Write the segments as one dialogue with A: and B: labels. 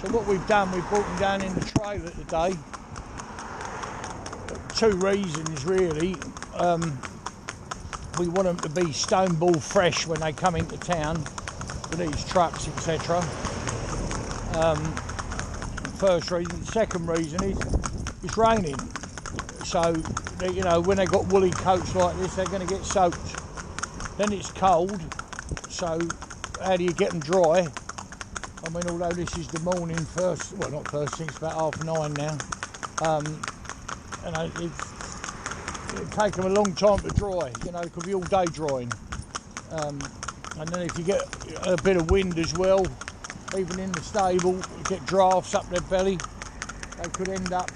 A: So what we've done, we've brought them down in the trailer today. Two reasons really. We want them to be stone ball fresh when they come into town with these trucks, etc. First reason. The second reason is it's raining. So, you know, when they got woolly coats like this, they're going to get soaked. Then it's cold, so how do you get them dry? I mean, although this is the morning first, well, not first thing, it's about 9:30 now. And it'll take them a long time to dry, you know, it could be all day drying. And then if you get a bit of wind as well, even in the stable, you get drafts up their belly, they could end up,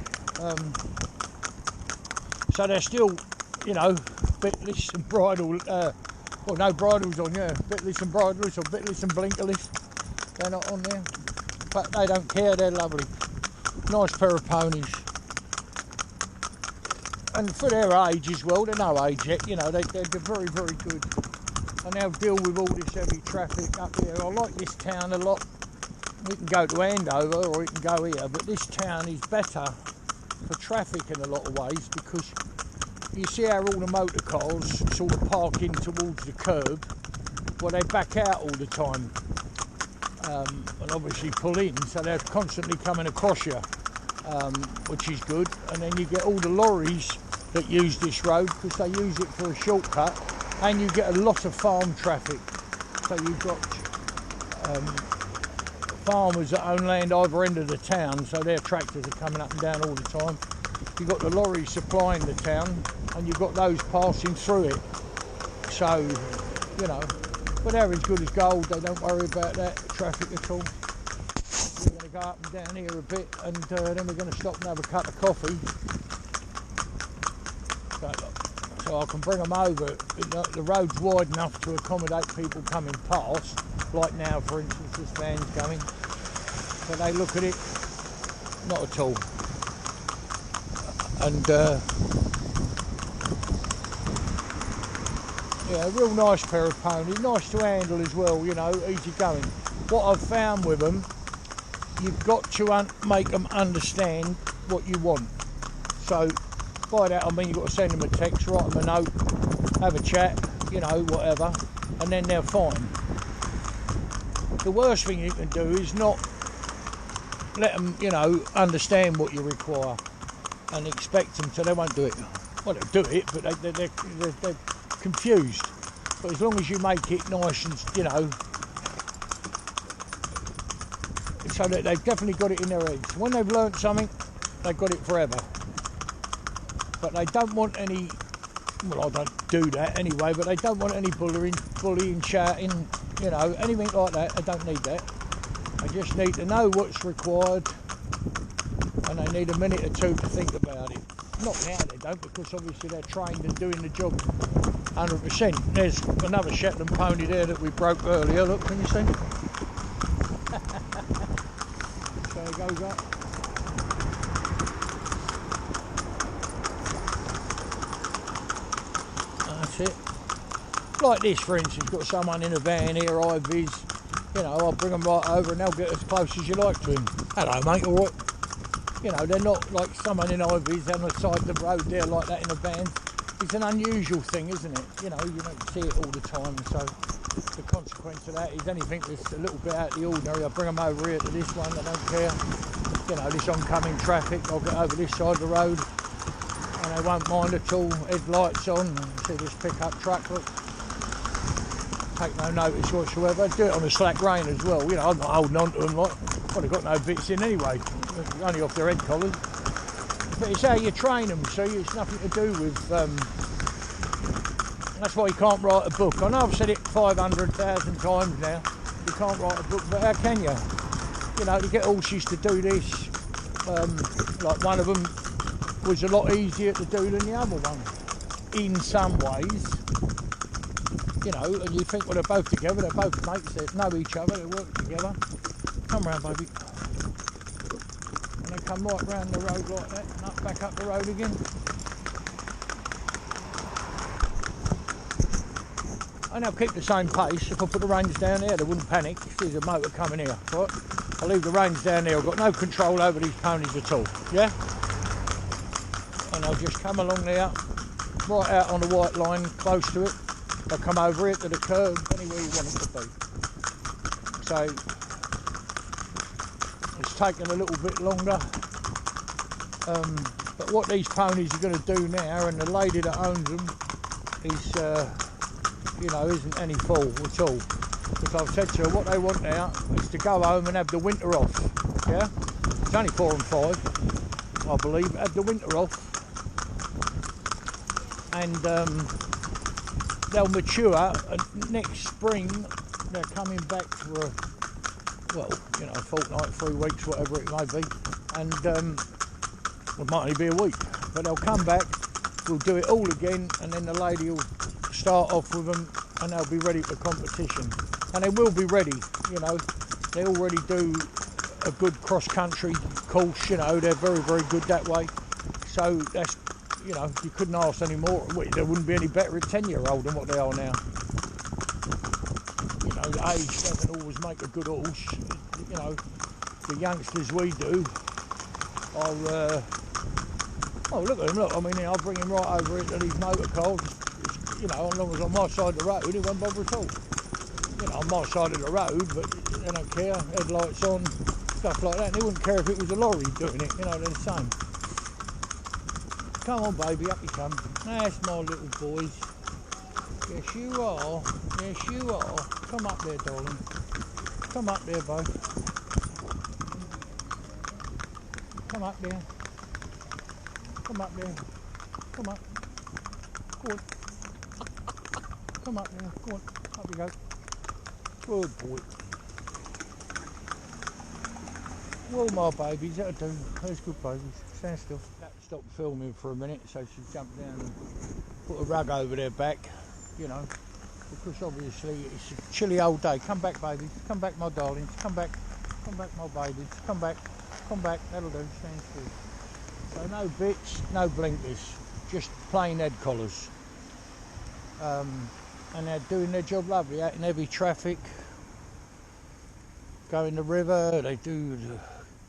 A: so they're still, you know, bitless and bridle, well, no bridles on, yeah, bitless and bridleless or bitless and blinkerless, they're not on there, but they don't care, they're lovely. Nice pair of ponies. And for their age as well, they're no age yet, you know, they're very, very good. And they'll deal with all this heavy traffic up here. I like this town a lot. We can go to Andover or we can go here, but this town is better for traffic in a lot of ways, because you see how all the motor cars sort of park in towards the curb, well, they back out all the time, and obviously pull in, so they're constantly coming across you, which is good. And then you get all the lorries that use this road because they use it for a shortcut, and you get a lot of farm traffic. So you've got farmers that own land either end of the town, so their tractors are coming up and down all the time. You've got the lorries supplying the town, and you've got those passing through it. So, you know, but they're as good as gold, they don't worry about that traffic at all. We're going to go up and down here a bit, and then we're going to stop and have a cup of coffee. So I can bring them over. The road's wide enough to accommodate people coming past, like now, for instance, this van's coming. But they look at it, not at all. And yeah, a real nice pair of ponies, nice to handle as well, you know, easy going. What I've found with them, you've got to make them understand what you want. So by that I mean you've got to send them a text, write them a note, have a chat, you know, whatever, and then they're fine. The worst thing you can do is not let them, you know, understand what you require and expect them to. They won't do it. Well, they'll do it, but they're confused. But as long as you make it nice and, you know, so that they've definitely got it in their heads. When they've learnt something, they've got it forever. But they don't want any, well, I don't do that anyway, but they don't want any bullying, shouting, you know, anything like that. They don't need that. They just need to know what's required, and they need a minute or two to think about it. Not now they don't, because obviously they're trained and doing the job 100%. There's another Shetland pony there that we broke earlier. Look, can you see? So he goes up. That's it. Like this, for instance, got someone in a van here, Ivy's. You know, I'll bring them right over and they'll get as close as you like to him. Hello, mate, all right? You know, they're not like someone in Ivy's on the side of the road there like that in a van. It's an unusual thing, isn't it? You know, you don't see it all the time, so the consequence of that is anything that's a little bit out of the ordinary, I'll bring them over here to this one, I don't care. You know, this oncoming traffic, I'll get over this side of the road and they won't mind at all. Headlights on, see this pickup truck, look. Take no notice whatsoever. Do it on a slack rein as well. You know, I'm not holding on to them like, well, they've got no bits in anyway, only off their head collars. But it's how you train them, see, it's nothing to do with, that's why you can't write a book. I know I've said it 500,000 times now, you can't write a book, but how can you? You know, to get horses to do this, like one of them was a lot easier to do than the other one, in some ways. You know, and you think, well, they're both together, they're both mates, they know each other, they work together. Come round, baby. And they come right round the road like that, and up, back up the road again. And they'll keep the same pace. If I put the reins down there, they wouldn't panic. If there's a motor coming here, right? I leave the reins down there. I've got no control over these ponies at all, yeah? And I'll just come along there, right out on the white line, close to it. I'll come over it to the curb, anywhere you want it to be. So, it's taken a little bit longer. But what these ponies are going to do now, and the lady that owns them is, you know, isn't any fool at all. Because I've said to her, what they want now is to go home and have the winter off. Yeah? It's only 4 and 5, I believe. Have the winter off. And they'll mature, and next spring they're coming back for a, well, you know, a fortnight, 3 weeks, whatever it may be. And it might only be a week, but they'll come back, we'll do it all again, and then the lady will start off with them, and they'll be ready for competition. And they will be ready, you know. They already do a good cross-country course, you know. They're very, very good that way. So that's, you know, you couldn't ask any more. There wouldn't be any better at 10-year-old than what they are now. You know, the age doesn't always make a good horse. You know, the youngsters we do are, oh, look at him, look. I mean, I'll bring him right over into these motor cars. You know, as long as on my side of the road, he won't bother at all. You know, on my side of the road, but they don't care. Headlights on, stuff like that. And they wouldn't care if it was a lorry doing it. You know, they're the same. Come on, baby, up you come. That's my little boys. Yes, you are. Yes, you are. Come up there, darling. Come up there, boy. Come up there. Come up there. Come up. Go on. Come up there. Go on. Up you go. Good boy. Well, my babies, that'll do. Those good babies. Stand still. Stop filming for a minute, so she jumped down and put a rug over their back, you know, because obviously it's a chilly old day. Come back, babies. Come back, my darlings. Come back. Come back, my babies. Come back. Come back. That'll do. Stand still. So no bits, no blinkers, just plain head collars. And they're doing their job lovely, out in heavy traffic, go in the river, they do the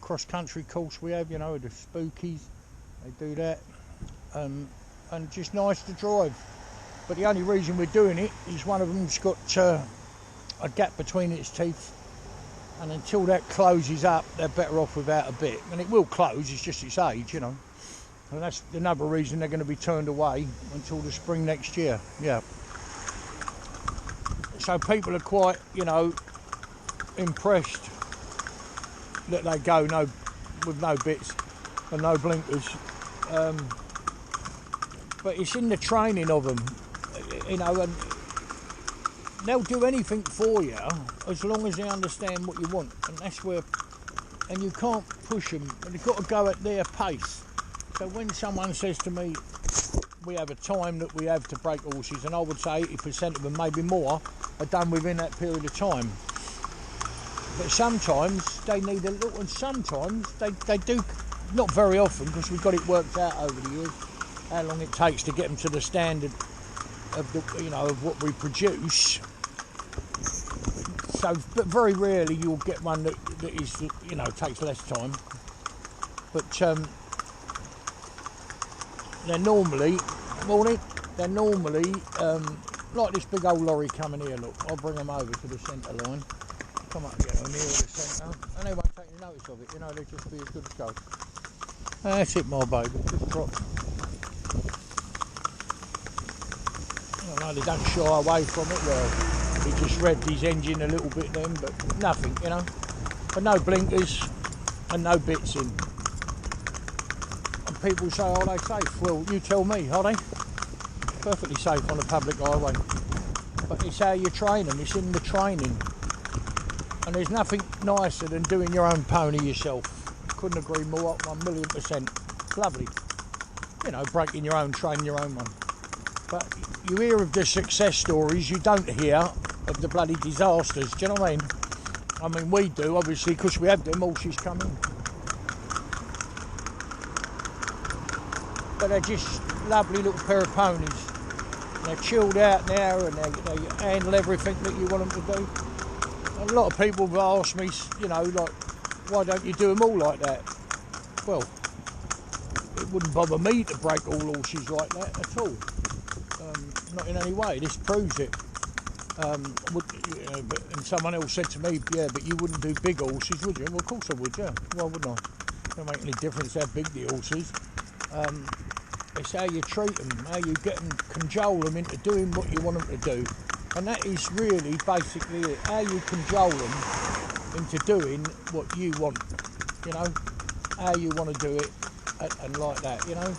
A: cross-country course we have, you know, the spookies, they do that, and just nice to drive. But the only reason we're doing it is one of them's got a gap between its teeth, and until that closes up, they're better off without a bit. And it will close, it's just its age, you know. And that's another reason they're going to be turned away until the spring next year, yeah. So people are quite, you know, impressed that they go with no bits and no blinkers. But it's in the training of them, you know, and they'll do anything for you as long as they understand what you want. And that's where, and you can't push them, and you've got to go at their pace. So when someone says to me, we have a time that we have to break horses, and I would say 80% of them, maybe more, are done within that period of time. But sometimes they need a little, and sometimes they do, not very often, because we've got it worked out over the years, how long it takes to get them to the standard of the, you know, of what we produce. So, but very rarely you'll get one that is, you know, takes less time. But they're normally, like this big old lorry coming here, look. I'll bring them over to the centre line. Come up here, near the centre. And they won't take any notice of it, you know, they'll just be as good as gold. That's it, my baby. Just drop. I know they don't shy away from it. Well, he just revved his engine a little bit then, but nothing, you know. But no blinkers and no bits in. And people say, are they safe? Well, you tell me, are they? Perfectly safe on a public highway. But it's how you train them, it's in the training. And there's nothing nicer than doing your own pony yourself. Couldn't agree more, 1,000,000%. It's lovely. You know, breaking your own, training your own one. But you hear of the success stories, you don't hear of the bloody disasters, do you know what I mean? I mean, we do, obviously, because we have them horses come in. But they're just lovely little pair of ponies. They're chilled out now, and they handle everything that you want them to do. A lot of people have asked me, you know, like, why don't you do them all like that? Well, it wouldn't bother me to break all horses like that at all. Not in any way. This proves it. And someone else said to me, yeah, but you wouldn't do big horses, would you? Well, of course I would, yeah. Why wouldn't I? It don't make any difference how big the horse is. It's how you treat them, how you get them, cajole them into doing what you want them to do. And that is really basically it, how you cajole them into doing what you want, you know, how you want to do it, and like that, you know.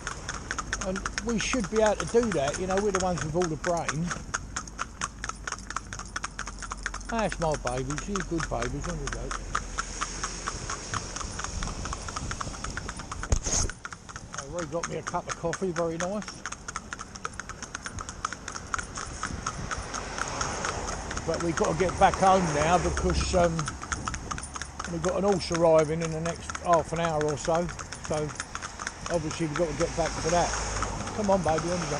A: And we should be able to do that, you know, we're the ones with all the brain. That's my babies, you're good babies, on you go. Roy got me a cup of coffee, very nice. But we've got to get back home now because we've got an horse arriving in the next half an hour or so. So obviously we've got to get back for that. Come on, baby, on you go.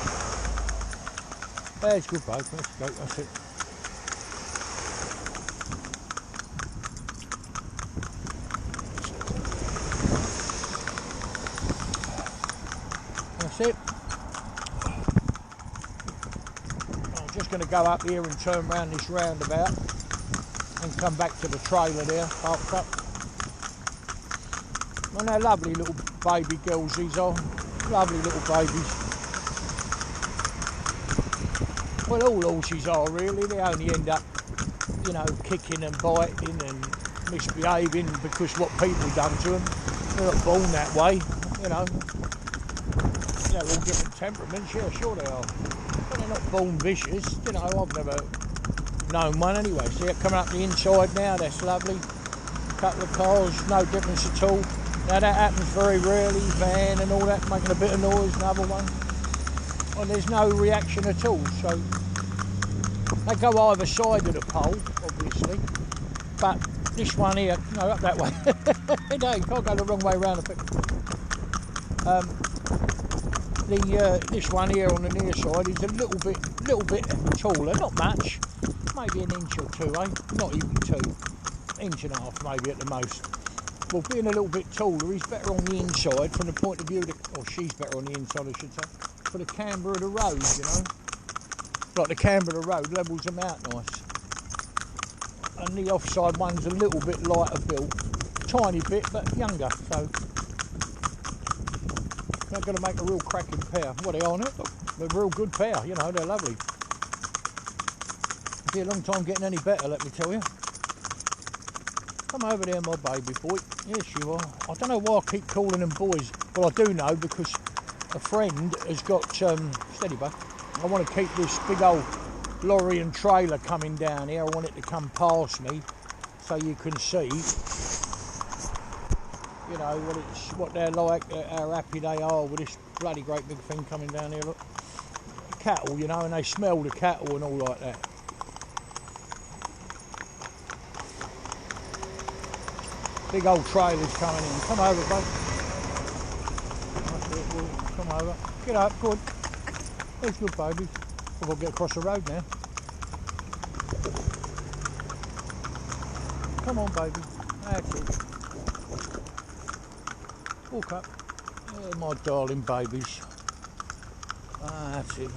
A: There's good, babe. Let's go. That's it. That's it. I'm just going to go up here and turn around this roundabout and come back to the trailer there, parked up. And they're lovely little baby girls, these are. Lovely little babies. Well, all horses are really. They only end up, you know, kicking and biting and misbehaving because what people done to them. They're not born that way, you know. They're all different temperaments, yeah, sure they are. But they're not born vicious, you know. I've never known one anyway. See it coming up the inside now, that's lovely. A couple of cars, no difference at all. Now that happens very rarely, van and all that, making a bit of noise, another one. And there's no reaction at all, so they go either side of the pole, obviously. But this one here, no, up that way. No, you can't go the wrong way around the this one here on the near side is a little bit taller, not much, maybe an inch or two, eh? Not even 2, inch and a half maybe at the most. Well, being a little bit taller, he's better on the inside from the point of view or she's better on the inside, I should say, for the camber of the road, you know. Like the camber of the road levels them out nice. And the offside one's a little bit lighter built, tiny bit, but younger, so they're going to make a real cracking pair. What they are on it? They're a real good pair, you know, they're lovely. It'll be a long time getting any better, let me tell you. Come over there, my baby boy. Yes, you are. I don't know why I keep calling them boys. Well, I do know because a friend has got, steady bud, I want to keep this big old lorry and trailer coming down here. I want it to come past me so you can see, you know, what they're like, how happy they are with this bloody great big thing coming down here. Look, cattle, you know, and they smell the cattle and all like that. Big old trailers coming in. Come over, bud. Come over. Get up, good. That's good, baby. I've got to get across the road now. Come on, baby. That's it. Walk up. Oh, my darling babies. That's it.